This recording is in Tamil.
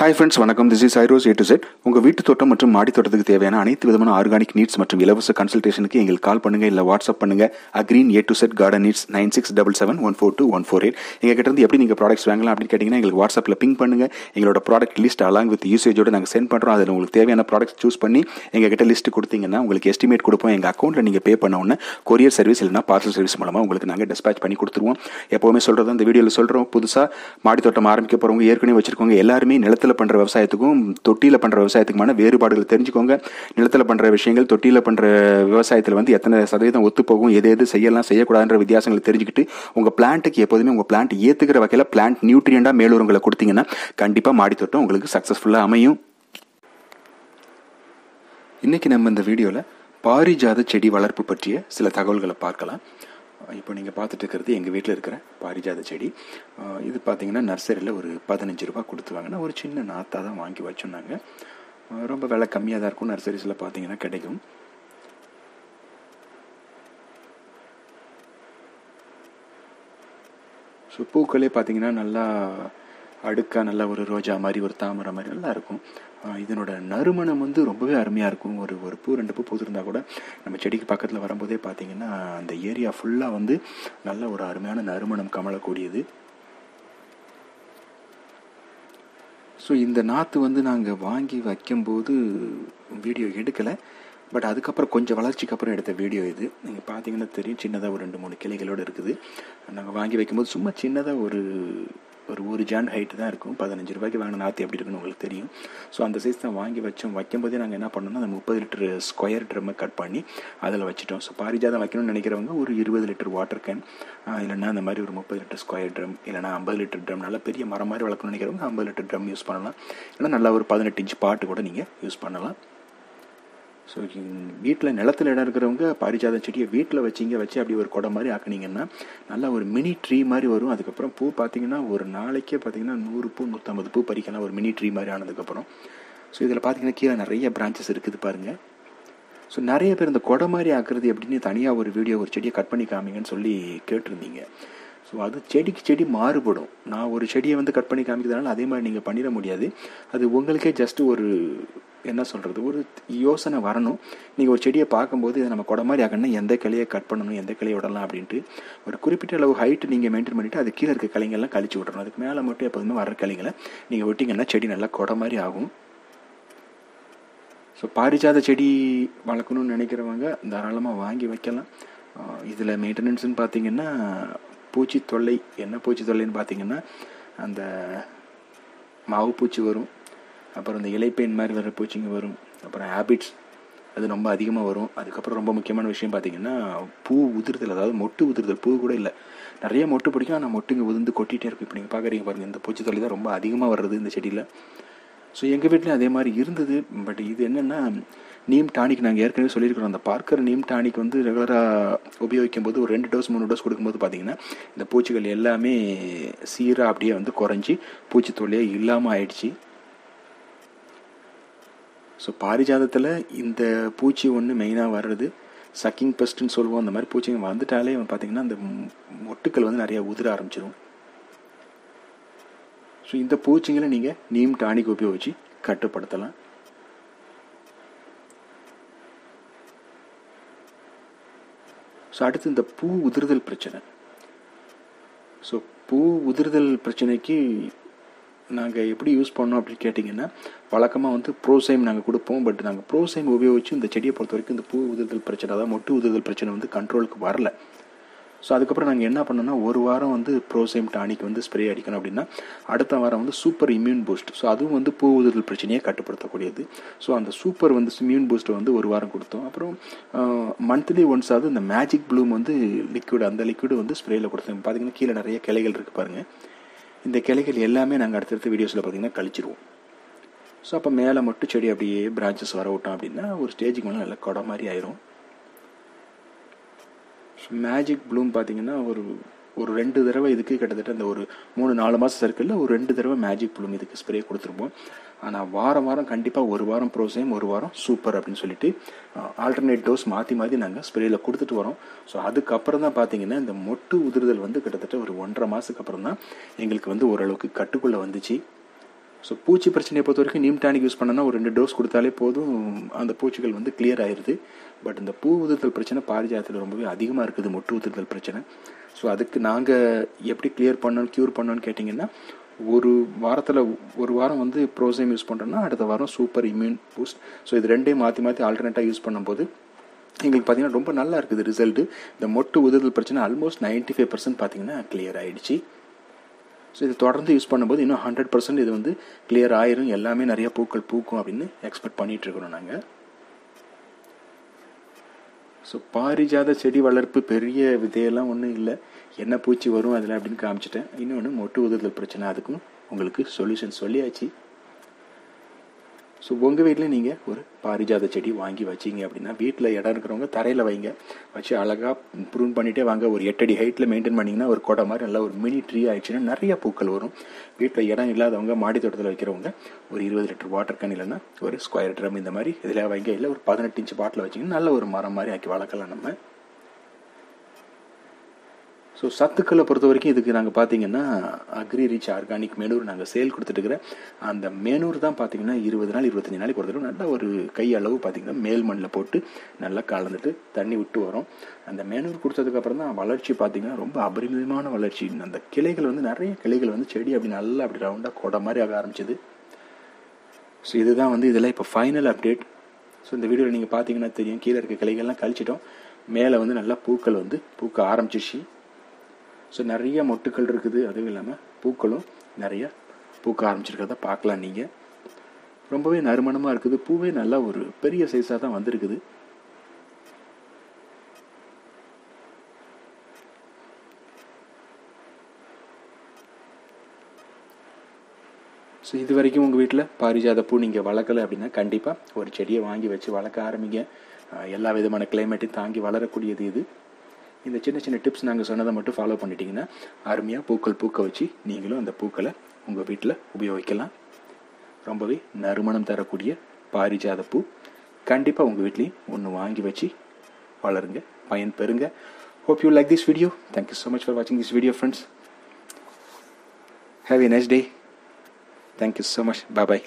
ஹாய் ஃப்ரெண்ட்ஸ், வணக்கம். திஸ் இஸ் ஐரோஸ் A to Z. உங்கள் வீட்டு தோட்டம் மற்றும் மாடி தோட்டத்துக்கு தேவையான அனைத்து விதமான ஆர்கானிக் நீட்ஸ் மற்றும் இலவச கன்சல்டேஷனுக்கு எங்களுக்கு கால் பண்ணுங்கள், இல்லை வாட்ஸ்அப் பண்ணுங்கள். அக்ரீன் A to Z garden needs 9677142148. எங்கள் கிட்ட இருந்து எப்படி நீங்கள் ப்ராடக்ட்ஸ் வாங்கலாம் அப்படின்னு கேட்டிங்கன்னா எங்களுக்கு வாட்ஸ்அப்பில் பிங் பண்ணுங்கள். எங்களோட ப்ராடக்ட் லிஸ்ட் அலாங் வித் யூசேஜோடு நாங்கள் சென்ட் பண்ணுறோம். அதில் உங்களுக்கு தேவையான ப்ராடக்ட்ஸ் சூஸ் பண்ணி எங்கள் கிட்ட லிஸ்ட் கொடுத்தீங்கன்னா உங்களுக்கு எஸ்டிமேட் கொடுப்போம். எங்கள் அக்கௌண்ட்டில் நீங்கள் பே பண்ண உடனே கொரியர் சர்வீஸ் இல்லைனா பார்சல் சர்வீஸ் மூலமாக உங்களுக்கு நாங்கள் டிஸ்பேச் பண்ணி கொடுத்துருவோம். எப்போவுமே சொல்கிறது அந்த வீடியோவில் சொல்கிறோம், புதுசாக மாடி தோட்டம் ஆரம்பிக்க போகிறவங்க, ஏற்கனவே வச்சுருக்கவங்க எல்லாருமே நிலத்தில் பண்ணுற விவசாயத்துக்கும் தொட்டியில் பண்ணுற விவசாயத்துக்குமான வேறுபாடுகள் தெரிஞ்சுக்கோங்க. நிலத்தில் பண்ணுற விஷயங்கள் தொட்டியில் பண்ணுற விவசாயத்தில் வந்து எத்தனை சதவீதம் ஒத்துப்போகும், எது செய்யலாம் செய்யக்கூடாதுன்ற வித்தியாசங்களை தெரிஞ்சுக்கிட்டு உங்கள் பிளான்ட்டுக்கு எப்போதுமே உங்கள் பிளான்ட் ஏற்றுக்கிற வகையில் பிளான்ட் நியூட்ரியண்டாக மேலுரங்களை கொடுத்தீங்கன்னா கண்டிப்பாக மாடி தோட்டம் உங்களுக்கு சக்ஸஸ்ஃபுல்லாக அமையும். இன்றைக்கி நம்ம இந்த வீடியோவில் பாரிஜாத செடி வளர்ப்பு பற்றிய சில தகவல்களை பார்க்கலாம். இப்போ நீங்கள் பார்த்துட்டு இருக்கிறது எங்கள் வீட்டில் இருக்கிற பாரிஜாத செடி. இது பார்த்தீங்கன்னா நர்சரியில் ஒரு 15 ரூபா கொடுத்து வாங்கினா ஒரு சின்ன நாத்தாக தான் வாங்கி வச்சோன்னாங்க. ரொம்ப விலை கம்மியாக தான் இருக்கும், நர்சரிஸில் பார்த்தீங்கன்னா கிடைக்கும். ஸோ பூக்களே பார்த்தீங்கன்னா நல்லா அடுக்காக நல்லா ஒரு ரோஜா மாதிரி ஒரு தாமரை மாதிரி நல்லா இருக்கும். இதனோட நறுமணம் வந்து ரொம்பவே அருமையாக இருக்கும். ஒரு பூ 2 பூ பூத்திருந்தா கூட நம்ம செடிக்கு பக்கத்தில் வரும்போதே பார்த்தீங்கன்னா அந்த ஏரியா ஃபுல்லாக வந்து நல்ல ஒரு அருமையான நறுமணம் கமலக்கூடியது. ஸோ இந்த நாற்று வந்து நாங்கள் வாங்கி வைக்கும்போது வீடியோ எடுக்கலை, பட் அதுக்கப்புறம் கொஞ்சம் வளர்ச்சிக்கு அப்புறம் எடுத்த வீடியோ இது. நீங்கள் பார்த்தீங்கன்னா தெரியும், சின்னதாக ஒரு 2-3 கிளைகளோடு இருக்குது. நாங்கள் வாங்கி வைக்கும்போது சும்மா சின்னதாக ஒரு ஜான் ஹைட்டு தான் இருக்கும். 15 ரூபாய்க்கு வாங்கின நாற்று எப்படி இருக்குன்னு உங்களுக்கு தெரியும். ஸோ அந்த சைஸ் தான் வாங்கி வச்சோம். வைக்கும்போதே நாங்கள் என்ன பண்ணோம்னா அந்த 30 லிட்டர் ஸ்கொயர் ட்ரம்மை கட் பண்ணி அதில் வச்சுட்டோம். ஸோ பாரிஜாதம் வைக்கணும்னு நினைக்கிறவங்க ஒரு 20 லிட்டர் வாட்டர் கேன், இல்லைனா அந்த மாதிரி ஒரு 30 லிட்டர் ஸ்கொயர் ட்ரம், இல்லைனா 50 லிட்டர் ட்ரம், நல்லா பெரிய மரம் மாதிரி வளர்க்கணும்னு நினைக்கிறவங்க 50 லிட்டர் ட்ரம் யூஸ் பண்ணலாம். இல்லைனா நல்லா ஒரு 18 இன்ச் பாட்டு கூட நீங்கள் யூஸ் பண்ணலாம். ஸோ வீட்டில் நிலத்தில் இடம் இருக்கிறவங்க பாரிஜாத செடியை வீட்டில் வச்சு அப்படி ஒரு குடை மாதிரி ஆக்குனீங்கன்னா நல்லா ஒரு மினி ட்ரீ மாதிரி வரும். அதுக்கப்புறம் பூ பார்த்தீங்கன்னா ஒரு நாளைக்கே பார்த்தீங்கன்னா 100 பூ 150 பூ பறிக்கலாம் ஒரு மினி ட்ரீ மாதிரி ஆனதுக்கப்புறம். ஸோ இதில் பார்த்தீங்கன்னா கீழே நிறைய பிரான்ச்சஸ் இருக்குது பாருங்கள். ஸோ நிறைய பேர் இந்த குடை மாதிரி ஆக்குறது எப்படின்னு தனியாக ஒரு வீடியோ ஒரு செடியை கட் பண்ணி காமிங்கன்னு சொல்லி கேட்டிருந்தீங்க. ஸோ அது செடிக்கு செடி மாறுபடும். நான் ஒரு செடியை வந்து கட் பண்ணி காமிக்கிறதுனால அதே மாதிரி நீங்கள் பண்ணிட முடியாது. அது உங்களுக்கே ஜஸ்ட் ஒரு என்ன சொல்கிறது, ஒரு யோசனை வரணும். நீங்கள் ஒரு செடியை பார்க்கும்போது இதை நம்ம குடை மாதிரி ஆக்கணும்னா எந்த கிளையை கட் பண்ணணும், எந்த கிளையை விடலாம் அப்படின்ட்டு ஒரு குறிப்பிட்ட அளவு ஹைட்டு நீங்கள் மெயின்டைன் பண்ணிவிட்டு அது கீழே இருக்க கிளைங்கெல்லாம் கழிச்சு விட்றணும். அதுக்கு மேலே மட்டும் எப்போதுமே வர கிளைங்களை நீங்கள் விட்டிங்கன்னா செடி நல்லா குடை மாதிரி ஆகும். ஸோ பாரிஜாத செடி வளர்க்கணும்னு நினைக்கிறவங்க தாராளமாக வாங்கி வைக்கலாம். இதில் மெயின்டெனன்ஸ்னு பார்த்தீங்கன்னா பூச்சி தொல்லை, என்ன பூச்சி தொல்லைன்னு பார்த்தீங்கன்னா அந்த மாவு பூச்சி வரும், அப்புறம் இந்த இலைப்பெயின் மாதிரி வர பூச்சிங்க வரும், அப்புறம் ஹேபிட்ஸ் அது ரொம்ப அதிகமாக வரும். அதுக்கப்புறம் ரொம்ப முக்கியமான விஷயம் பார்த்திங்கன்னா பூ உதிர்தல், அதாவது மொட்டு உதிர்தல். பூ கூட இல்லை, நிறைய மொட்டு பிடிக்கும், ஆனால் மொட்டுங்க உதிர்ந்து கொட்டிகிட்டே இருக்கும். இப்போ நீங்கள் பார்க்குறீங்க பாருங்கள், இந்த பூச்சி தொல்லை தான் ரொம்ப அதிகமாக வர்றது இந்த செடியில். ஸோ எங்கள் வீட்லேயும் அதே மாதிரி இருந்தது. பட் இது என்னென்னா நீம் டானிக் நாங்கள் ஏற்கனவே சொல்லியிருக்கிறோம். அந்த பார்க்கர் நீம் டானிக் வந்து ரெகுலராக உபயோகிக்கும் போது ஒரு 2 டோஸ் 3 டோஸ் கொடுக்கும்போது பார்த்திங்கன்னா இந்த பூச்சிகள் எல்லாமே சீராக அப்படியே வந்து குறைஞ்சி பூச்சி தொல்லையே இல்லாமல் ஆயிடுச்சு. ஸோ பாரிஜாதத்தில் இந்த பூச்சி ஒன்று மெயினாக வர்றது சக்கிங் பெஸ்ட்டுன்னு சொல்லுவோம். அந்த மாதிரி பூச்சிங்க வந்துட்டாலே பார்த்திங்கன்னா அந்த மொட்டுக்கள் வந்து நிறையா உதிர ஆரம்பிச்சிடும். ஸோ இந்த பூச்சிங்களை நீங்கள் நீம் டானிக் உபயோகிச்சு கட்டுப்படுத்தலாம். ஸோ அடுத்து இந்த பூ உதிர்தல் பிரச்சனை. ஸோ பூ உதிர்தல் பிரச்சனைக்கு நாங்கள் எப்படி யூஸ் பண்ணோம் அப்படின்னு கேட்டிங்கன்னா வழக்கமாக வந்து ப்ரோசைம் நாங்கள் கொடுப்போம். பட் நாங்கள் ப்ரோசைம் உபயோகித்து இந்த செடியை பொறுத்த வரைக்கும் இந்த பூ உதிர்தல் பிரச்சனை, அதாவது மொட்டு உதிர்தல் பிரச்சனை வந்து கண்ட்ரோலுக்கு வரல. ஸோ அதுக்கப்புறம் நாங்கள் என்ன பண்ணோம்னா ஒரு வாரம் வந்து ப்ரோசைம் டானிக் வந்து ஸ்ப்ரே அடிக்கணும் அப்படின்னா அடுத்த வாரம் வந்து சூப்பர் இம்யூன் பூஸ்ட். ஸோ அதுவும் வந்து பூ உதிர்தல் பிரச்சனையை கட்டுப்படுத்தக்கூடியது. ஸோ அந்த சூப்பர் வந்து இம்யூன் பூஸ்ட்டை வந்து ஒரு வாரம் கொடுத்தோம். அப்புறம் மந்த்லி ஒன்ஸ் ஆகுது இந்த மேஜிக் ப்ளூம் வந்து லிக்விட், அந்த லிக்விடு வந்து ஸ்ப்ரேயில் கொடுத்தோம். பார்த்தீங்கன்னா கீழே நிறைய கிளைகள் இருக்குது பாருங்கள். இந்த கிளைகள் எல்லாமே நாங்கள் அடுத்தடுத்த வீடியோஸில் பார்த்திங்கன்னா கழிச்சிருவோம். ஸோ அப்போ மேலே மட்டும் செடி அப்படியே பிரான்ச்சஸ் வர விட்டோம் அப்படின்னா ஒரு ஸ்டேஜுக்கு மேலே நல்லா கொடை மாதிரி ஆயிரும். மேஜிக் ப்ளூம் பார்த்திங்கன்னா ஒரு 2 தடவை இதுக்கு கிட்டத்தட்ட அந்த ஒரு 3-4 மாதம் சர்க்கிளில் ஒரு 2 தடவை மேஜிக் ப்ளூம் இதுக்கு ஸ்ப்ரே கொடுத்துருப்போம். ஆனால் வாரம் கண்டிப்பாக ஒரு வாரம் ப்ரோசைம், ஒரு வாரம் சூப்பர் அப்படின்னு சொல்லிட்டு ஆல்டர்னேட் டோஸ் மாற்றி நாங்கள் ஸ்ப்ரேயில் கொடுத்துட்டு வரோம். ஸோ அதுக்கப்புறம் தான் பார்த்திங்கன்னா இந்த மொட்டு உதிர்தல் வந்து கிட்டத்தட்ட ஒரு 1.5 மாதத்துக்கு அப்புறம் தான் எங்களுக்கு வந்து ஓரளவுக்கு கட்டுக்குள்ளே வந்துச்சு. ஸோ பூச்சி பிரச்சனையை பொறுத்த வரைக்கும் நீம் டானிக் யூஸ் பண்ணோன்னா ஒரு 2 டோஸ் கொடுத்தாலே போதும், அந்த பூச்சிகள் வந்து கிளியர் ஆயிடுது. பட் இந்த பூ உதிர்தல் பிரச்சனை பாரிஜாதத்தில் ரொம்பவே அதிகமாக இருக்குது, மொட்டு உதிர்தல் பிரச்சனை. ஸோ அதுக்கு நாங்கள் எப்படி க்யூர் பண்ணோன்னு கேட்டிங்கன்னா, ஒரு வாரம் வந்து ப்ரோசைம் யூஸ் பண்ணுறோன்னா அடுத்த வாரம் சூப்பர் இம்யூன் பூஸ்ட். ஸோ இது ரெண்டையும் மாற்றி ஆல்டர்னேட்டாக யூஸ் பண்ணும்போது எங்களுக்கு பார்த்திங்கன்னா ரொம்ப நல்லா இருக்குது ரிசல்ட்டு. இந்த மொட்டு உதிர்தல் பிரச்சனை ஆல்மோஸ்ட் 95% பார்த்திங்கன்னா கிளியர் ஆகிடுச்சு. ஸோ இது தொடர்ந்து யூஸ் பண்ணும்போது இன்னும் 100% இது வந்து கிளியர் ஆயிரும், எல்லாமே நிறையா பூக்கள் பூக்கும் அப்படின்னு எக்ஸ்பெக்ட் பண்ணிகிட்ருக்கிறோம் நாங்கள். ஸோ பாரிஜாத செடி வளர்ப்பு பெரிய விதையெல்லாம் ஒன்றும் இல்லை, என்ன பூச்சி வரும் அதில் அப்படின்னு காமிச்சிட்டேன். இன்னொன்று மொட்டு உதிர்தல் பிரச்சனை, அதுக்கும் உங்களுக்கு சொல்யூஷன் சொல்லியாச்சு. ஸோ உங்கள் வீட்டில் நீங்கள் ஒரு பாரிஜாத செடி வாங்கி வச்சிங்க அப்படின்னா, வீட்டில் இடம் இருக்கிறவங்க தரையில் வைங்க, வச்சு அழகாக ப்ரூன் பண்ணிகிட்டே வாங்க. ஒரு 8 அடி ஹைட்டில் மெயின்டைன் பண்ணிங்கன்னா ஒரு கொடை மாதிரி நல்லா ஒரு மினி ட்ரீ ஆகிடுச்சுன்னா நிறைய பூக்கள் வரும். வீட்டில் இடம் இல்லாதவங்க மாடி தோட்டத்தில் வைக்கிறவங்க ஒரு 20 லிட்டர் வாட்டர் கேன் இல்லைன்னா ஒரு ஸ்கொயர் ட்ரம் இந்த மாதிரி இதில் வைங்க. இல்லை ஒரு 18 இன்ச் பாட்டில் வச்சிங்கன்னா நல்ல ஒரு மரம் மாதிரி ஆக்கி வளர்க்கலாம் நம்ம. ஸோ சத்துக்களை பொறுத்த வரைக்கும் இதுக்கு நாங்கள் பார்த்தீங்கன்னா அக்ரி ரிச் ஆர்கானிக் மேனூர் நாங்கள் சேல் கொடுத்துட்டுருக்குறேன். அந்த மேனூர் தான் பார்த்தீங்கன்னா 20 நாள் 25 நாளைக்கு ஒரு தடவை நல்லா ஒரு கை அளவு பார்த்தீங்கன்னா மேல் மண்ணில் போட்டு நல்லா கலந்துட்டு தண்ணி விட்டு வரும். அந்த மேனூர் கொடுத்ததுக்கப்புறம் தான் வளர்ச்சி பார்த்தீங்கன்னா ரொம்ப அபரிமிதமான வளர்ச்சி. அந்த கிளைகள் வந்து நிறைய கிளைகள் வந்து செடி அப்படி ரவுண்டாக கொடை மாதிரி ஆக ஆரம்பிச்சிது. ஸோ இதுதான் வந்து இதெல்லாம் இப்போ ஃபைனல் அப்டேட். ஸோ இந்த வீடியோவில் நீங்கள் பார்த்தீங்கன்னா தெரியும், கீழே இருக்க கிளைகள்லாம் கழிச்சிட்டோம், மேலே வந்து நல்லா பூக்கள் வந்து பூக்க ஆரம்பிச்சிச்சு. ஸோ நிறைய மொட்டுக்கள் இருக்குது, அதுவும் இல்லாமல் பூக்களும் நிறைய பூக்க ஆரம்பிச்சிருக்கிறத பார்க்கலாம். நீங்கள் ரொம்பவே நறுமணமாக இருக்குது, பூவே நல்லா ஒரு பெரிய சைஸாக தான் வந்திருக்குது. ஸோ இது வரைக்கும் உங்கள் வீட்டில் பாரிஜாத பூ நீங்கள் வளர்க்கலை அப்படின்னா கண்டிப்பாக ஒரு செடியை வாங்கி வச்சு வளர்க்க ஆரம்பிங்க. எல்லா விதமான கிளைமேட்டையும் தாங்கி வளரக்கூடியது இது. இந்த சின்ன சின்ன டிப்ஸ் நாங்கள் சொன்னதை மட்டும் ஃபாலோ பண்ணிட்டீங்கன்னா அருமையாக பூக்கள் பூக்க வச்சு நீங்களும் அந்த பூக்களை உங்கள் வீட்டில் உபயோகிக்கலாம். ரொம்பவே நறுமணம் தரக்கூடிய பாரிஜாத பூ கண்டிப்பாக உங்கள் வீட்லேயும் ஒன்று வாங்கி வச்சு வளருங்க, பயன் பெறுங்க. Hope you like this video. Thank you so much for வாட்சிங் this video friends. Have a nice day. Thank you so much. Bye bye.